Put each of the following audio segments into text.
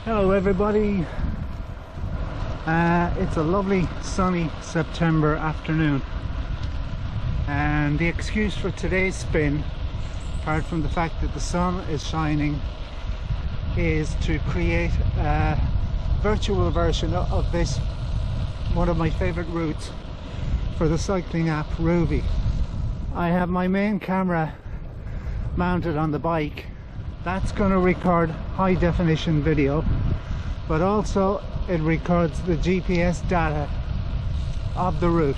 Hello everybody, it's a lovely sunny September afternoon, and the excuse for today's spin, apart from the fact that the sun is shining, is to create a virtual version of this, one of my favorite routes for the cycling app Rouvy. I have my main camera mounted on the bike. That's going to record high definition video, but also it records the GPS data of the route.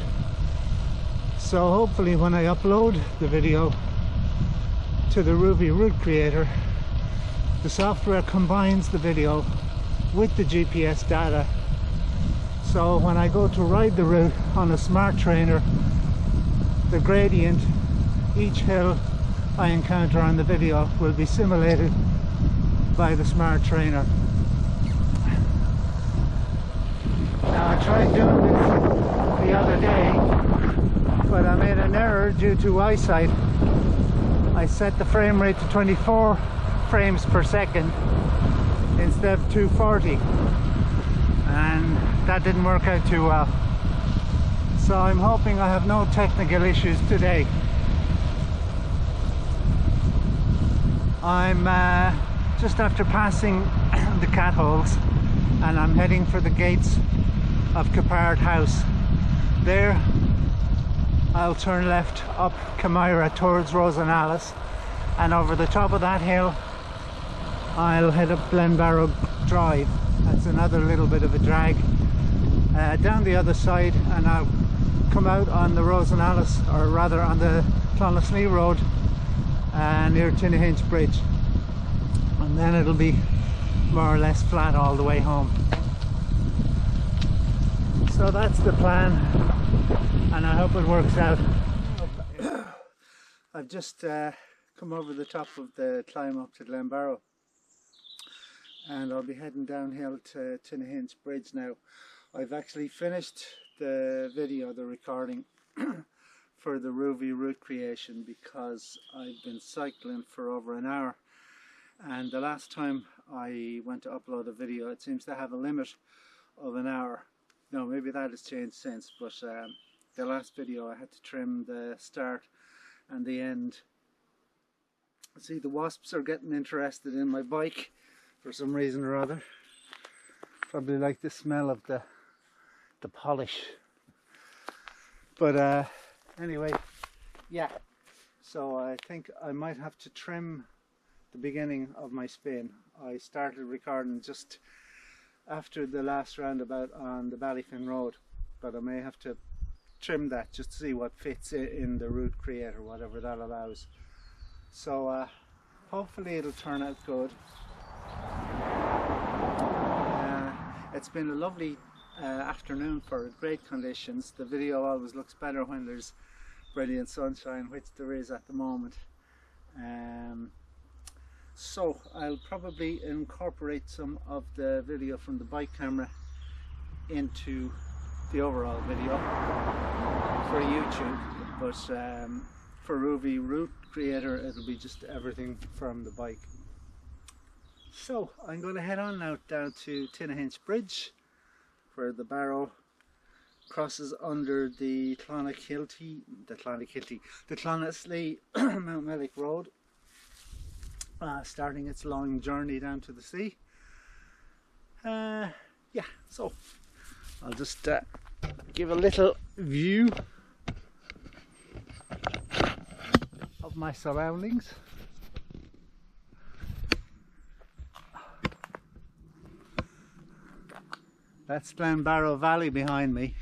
So hopefully when I upload the video to the Rouvy route creator, the software combines the video with the GPS data, so when I go to ride the route on a smart trainer, the gradient, each hill I encounter on the video will be simulated by the smart trainer. Now I tried doing this the other day, but I made an error due to eyesight. I set the frame rate to 24 frames per second instead of 240, and that didn't work out too well. So I'm hoping I have no technical issues today. I'm just after passing the cat holes, and I'm heading for the gates of Capard House. There I'll turn left up Camira towards Rosenalice, and over the top of that hill I'll head up Glenbarrow Drive. That's another little bit of a drag down the other side, and I'll come out on the Rosenalice, or rather on the Clonaslee Road near Tinnahinch Bridge, and then it'll be more or less flat all the way home. So that's the plan, and I hope it works out. I've just come over the top of the climb up to Glenbarrow, and I'll be heading downhill to Tinnahinch Bridge now. I've actually finished the video, the recording for the Rouvy route creation, because I've been cycling for over an hour, and the last time I went to upload a video it seems to have a limit of an hour. No, maybe that has changed since, but the last video I had to trim the start and the end. See, the wasps are getting interested in my bike for some reason or other. Probably like the smell of the polish. But anyway, yeah, so I think I might have to trim the beginning of my spin. I started recording just after the last roundabout on the Ballyfin Road, but I may have to trim that just to see what fits in the route creator, whatever that allows. So hopefully it'll turn out good. It's been a lovely afternoon for great conditions. The video always looks better when there's brilliant sunshine, which there is at the moment. So I'll probably incorporate some of the video from the bike camera into the overall video for YouTube, but for Rouvy route creator it'll be just everything from the bike. So I'm going to head on now down to Tinnahinch Bridge, where the Barrow crosses under the Clonaslee Mount Mellick Road, starting its long journey down to the sea. Yeah, so I'll just give a little view of my surroundings. That's Glenbarrow Valley behind me.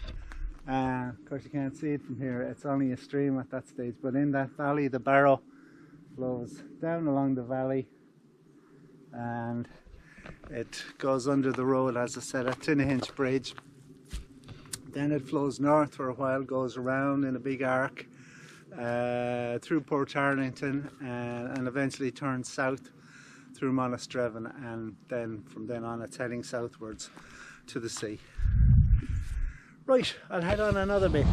Of course you can't see it from here, it's only a stream at that stage, but in that valley the Barrow flows down along the valley, and it goes under the road, as I said, at Tinnahinch Bridge. Then it flows north for a while, goes around in a big arc through Portarlington, and eventually turns south through Monasterevin, and then from then on it's heading southwards to the sea. Right, I'll head on another bit.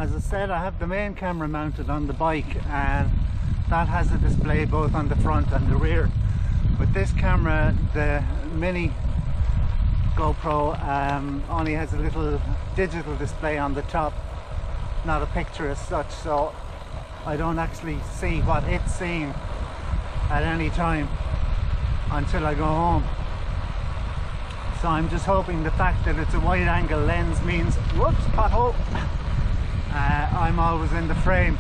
As I said, I have the main camera mounted on the bike, and that has a display both on the front and the rear. But this camera, the mini GoPro, only has a little digital display on the top, not a picture as such, so I don't actually see what it's seeing at any time until I go home. So I'm just hoping the fact that it's a wide angle lens means, whoops, pothole, I'm always in the frame.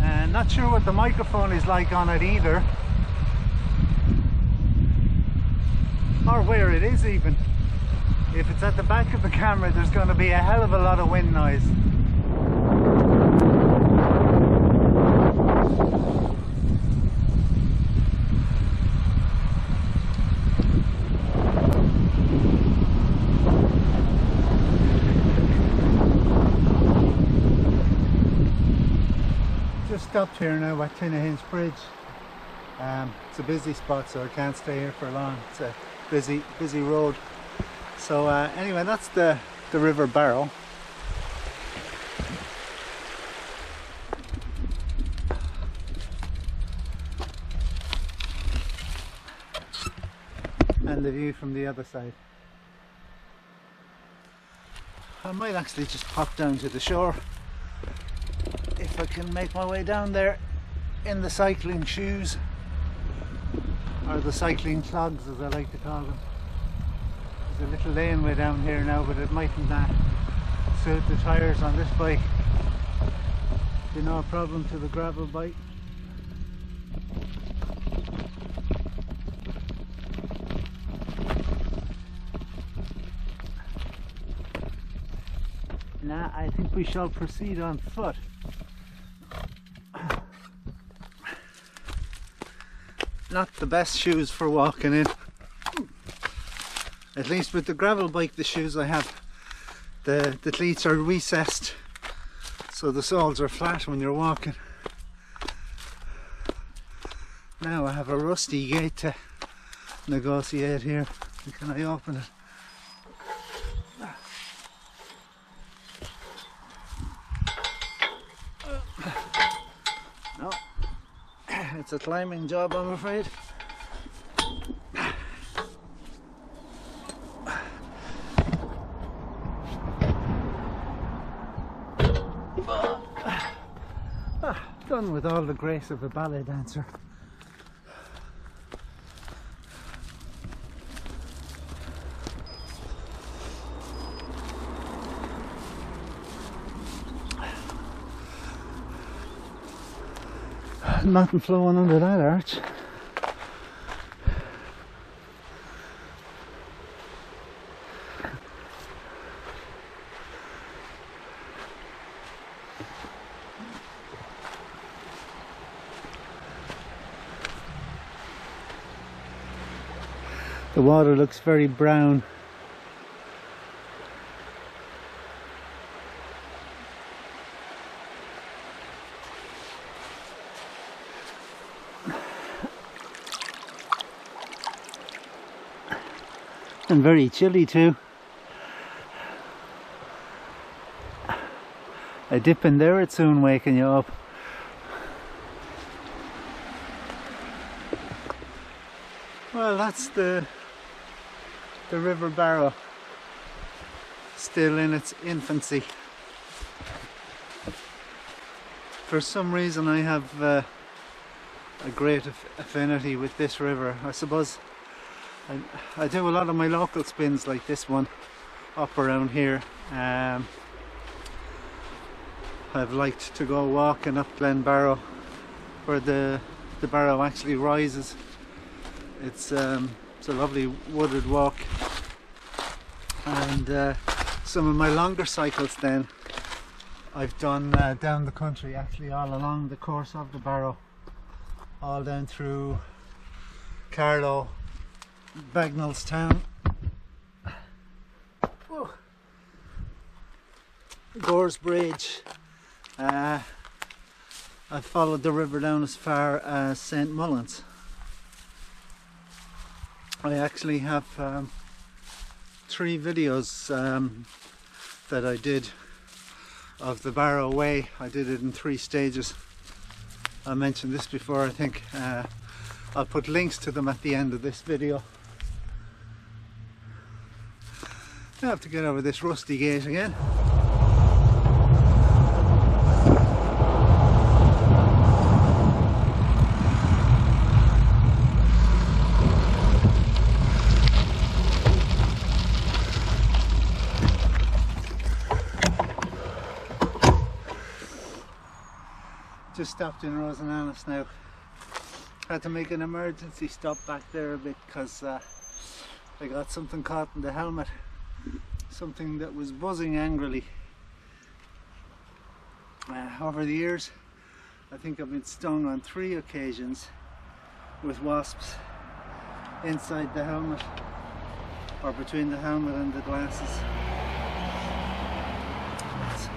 And not sure what the microphone is like on it either, or where it is even. If it's at the back of the camera, there's going to be a hell of a lot of wind noise. Just stopped here now at Tinnahinch Bridge. It's a busy spot, so I can't stay here for long. It's a busy road. So anyway, that's the River Barrow. And the view from the other side. I might actually just pop down to the shore if I can make my way down there in the cycling shoes, or the cycling clogs as I like to call them. There's a little laneway down here now, but it mightn't suit the tyres on this bike. Be no problem to the gravel bike. Now I think we shall proceed on foot. Not the best shoes for walking in. At least with the gravel bike, the shoes I have, the cleats are recessed, so the soles are flat when you're walking. Now I have a rusty gate to negotiate here. Can I open it? No, it's a climbing job, I'm afraid. Done with all the grace of a ballet dancer. Nothing flowing under that arch. The water looks very brown. And very chilly too. A dip in there, it's soon waking you up. Well, that's the River Barrow, still in its infancy. For some reason I have a great affinity with this river. I suppose I do a lot of my local spins like this one up around here. I've liked to go walking up Glen Barrow, where the Barrow actually rises. It's a lovely wooded walk, and some of my longer cycles then I've done down the country, actually all along the course of the Barrow, all down through Carlow, Bagnallstown, Gore's Bridge. I've followed the river down as far as St. Mullins. I actually have 3 videos that I did of the Barrow Way. I did it in 3 stages. I mentioned this before, I think. I'll put links to them at the end of this video. I have to get over this rusty gate again. Just stopped in Rosananus now. Had to make an emergency stop back there a bit because I got something caught in the helmet. Something that was buzzing angrily. Over the years, I think I've been stung on 3 occasions with wasps inside the helmet or between the helmet and the glasses. It's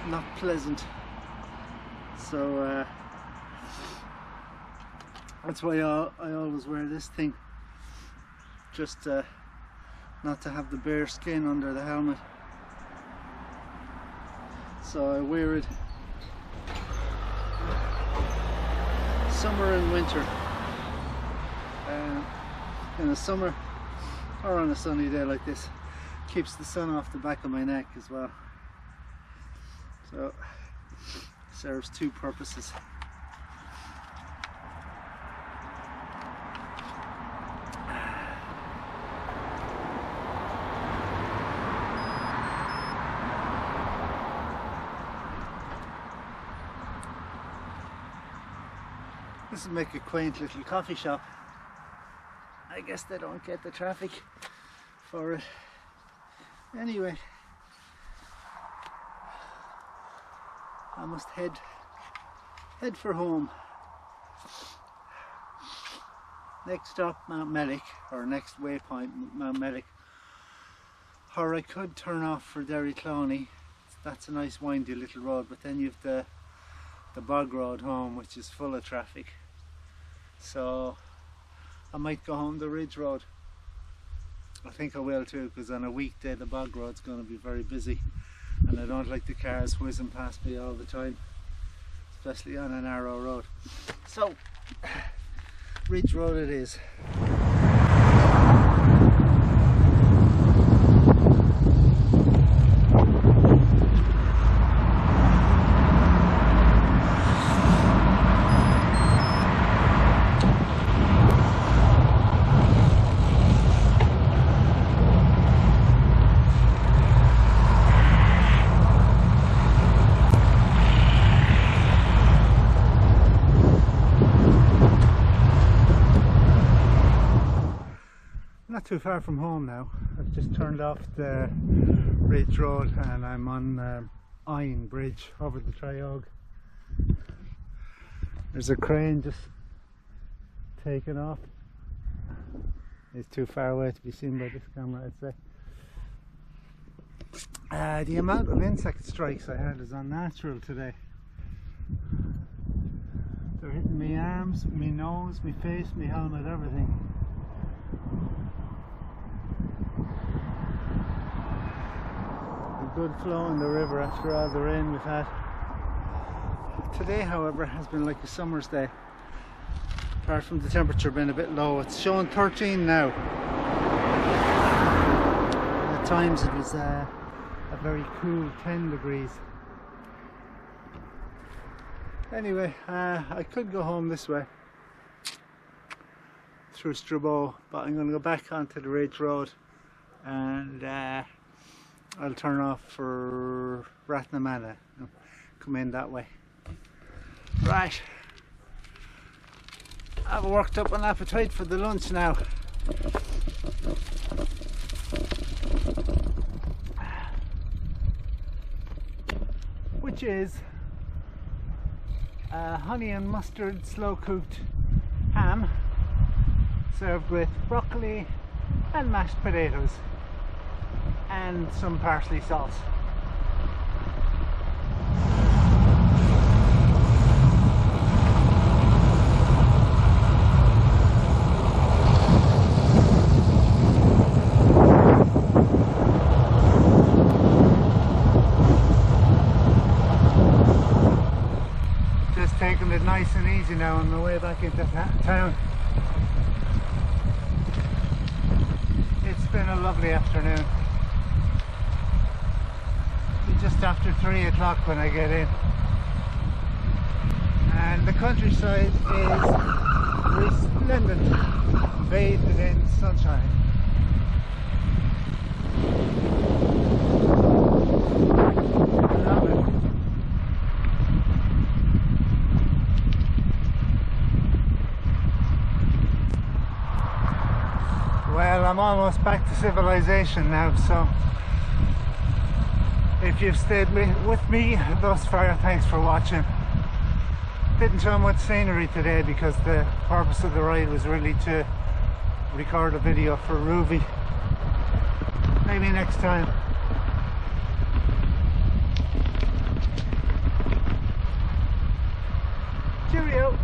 not pleasant. So that's why I always wear this thing, just not to have the bare skin under the helmet. So I wear it summer and winter. In the summer or on a sunny day like this, keeps the sun off the back of my neck as well. So serves 2 purposes. This will make a quaint little coffee shop. I guess they don't get the traffic for it. Anyway, I must head for home. Next stop, Mount Mellick, or next waypoint, Mount Mellick. Or I could turn off for Derrycloney. That's a nice windy little road, but then you have the bog road home, which is full of traffic. So I might go home the Ridge Road. I think I will too, because on a weekday the bog road's going to be very busy. And I don't like the cars whizzing past me all the time, especially on a narrow road. So, Ridge Road it is. Not too far from home now. I've just turned off the Ridge Road and I'm on Iron Bridge over the Triog. There's a crane just taking off. It's too far away to be seen by this camera, I'd say. The amount of insect strikes I had is unnatural today. They're hitting me arms, me nose, me face, me helmet, everything. Good flow in the river after all the rain we've had. Today, however, has been like a summer's day. Apart from the temperature being a bit low, it's showing 13 now. At times it was a very cool 10 degrees. Anyway, I could go home this way through Strabo, but I'm going to go back onto the Ridge Road and I'll turn off for Rathnamana, come in that way. Right, I've worked up an appetite for the lunch now. Which is honey and mustard slow cooked ham served with broccoli and mashed potatoes and some parsley sauce. taking it nice and easy now on the way back into town. It's been a lovely afternoon. It's just after 3 o'clock when I get in. And the countryside is resplendent, bathed in sunshine. I love it. Well, I'm almost back to civilization now, so if you've stayed with me thus far, thanks for watching. Didn't show much scenery today because the purpose of the ride was really to record a video for Rouvy. Maybe next time. Cheerio!